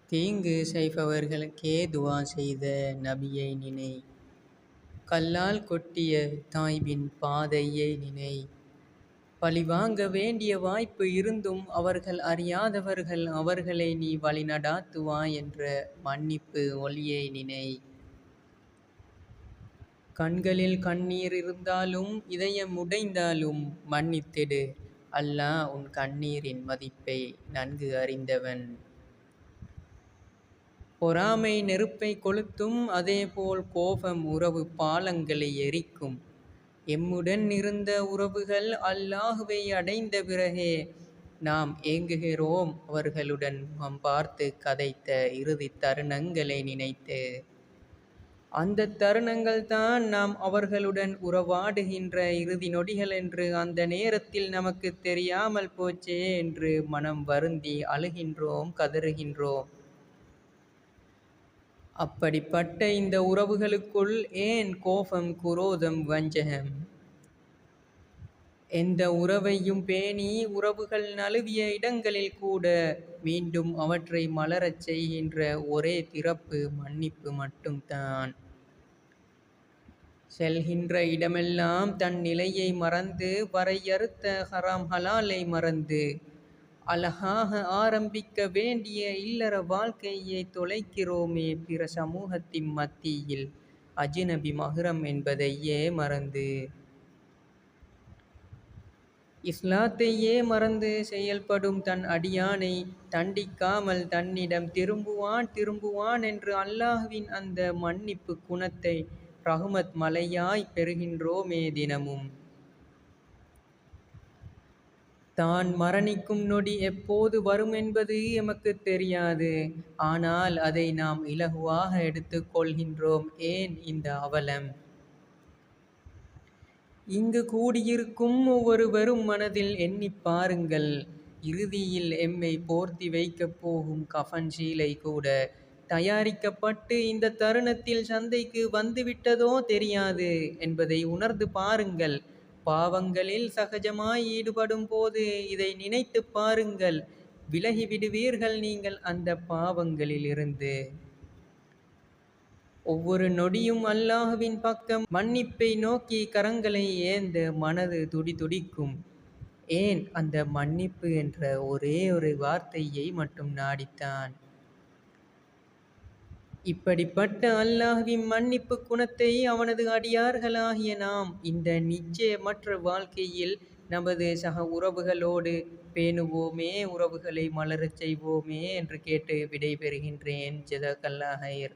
தீங்கு செய்பவர்களுக்கே துஆ செய்த நபியை நினை. கல்லால் கொட்டிய தாய்பின் பாதையை நினை. பழிவாங்க வேண்டிய வாய்ப்பு இருந்தும் அவர்கள் அறியாதவர்கள் அவர்களை நீ வழிநடாத்துவாய் என்ற மன்னிப்பு ஒளியை நினை. கண்களில் கண்ணீர் இருந்தாலும் இதயம் உடைந்தாலும் மன்னித்திடு. அல்லாஹ் உன் கண்ணீரின் மதிப்பை நன்கு அறிந்தவன். பொறாமை நெருப்பை கொளுத்தும், அதேபோல் கோபம் உறவு பாலங்களை எரிக்கும். எம்முடன் இருந்த உறவுகள் அல்லாஹுவை அடைந்த பிறகே நாம் ஏங்குகிறோம் அவர்களுடன் முகம் பார்த்து கதைத்த இறுதி தருணங்களை நினைத்து. அந்த தருணங்கள் தான் நாம் அவர்களுடன் உறவாடுகின்ற இறுதி நொடிகள் என்று அந்த நேரத்தில் நமக்கு தெரியாமல் போச்சே என்று மனம் வருந்தி அழுகின்றோம், கதறுகின்றோம். அப்படிப்பட்ட இந்த உறவுகளுக்குள் ஏன் கோபம், குரோதம், வஞ்சகம்? எந்த உறவையும் பேணி உறவுகள் நழுவிய இடங்களில் கூட மீண்டும் அவற்றை மலரச் செய்கின்ற ஒரே திறப்பு மன்னிப்பு மட்டும்தான். செல்கின்ற இடமெல்லாம் தன் நிலையை மறந்து, வரையறுத்த ஹராம் ஹலாலை மறந்து, அழகாக ஆரம்பிக்க வேண்டிய இல்லற வாழ்க்கையை தொலைக்கிறோமே பிற சமூகத்தின் மத்தியில் அஜ்னபி மஹ்ரம் என்பதையே மறந்து. இஸ்லாத்தையே மறந்து செயல்படும் தன் அடியானை தண்டிக்காமல் தன்னிடம் திரும்புவான் என்று அல்லாஹ்வின் அந்த மன்னிப்பு குணத்தை ரஹ்மத் மழையாய் பெறுகின்றோமே தினமும். தான் மரணிக்கும் நொடி எப்போது வரும் என்பது எமக்கு தெரியாது. ஆனால் அதை நாம் இலகுவாக எடுத்துக் கொள்கின்றோம். ஏன் இந்த அவலம்? இங்கு கூடியிருக்கும் ஒவ்வொருவரும் மனதில் எண்ணிப் பாருங்கள். இறுதியில் எம்மை போர்த்தி வைக்கப் போகும் கஃன் சீலை கூட தயாரிக்கப்பட்டு இந்த தருணத்தில் சந்தைக்கு வந்துவிட்டதோ தெரியாது என்பதை உணர்ந்து பாருங்கள். பாவங்களில் சகஜமாய் ஈடுபடும் போது இதை நினைத்துப் பாருங்கள். விலகிவிடுவீர்கள் நீங்கள் அந்த பாவங்களிலிருந்து. ஒவ்வொரு நொடியும் அல்லாஹ்வின் பக்கம் மன்னிப்பை நோக்கி கரங்களை ஏந்த மனது துடிதுடிக்கும். ஏன்? அந்த மன்னிப்பு என்ற ஒரே ஒரு வார்த்தையை மட்டும் நாடித்தான். இப்படிப்பட்ட அல்லாஹ்வின் மன்னிப்பு குணத்தை அவனது அடியார்களாகிய நாம் இந்த நிச்சயமற்ற வாழ்க்கையில் நமது சக உறவுகளோடு பேணுவோமே, உறவுகளை மலரச் செய்வோமே என்று கேட்டு விடைபெறுகின்றேன். ஜஸாக்கல்லாஹ் ஹைர்.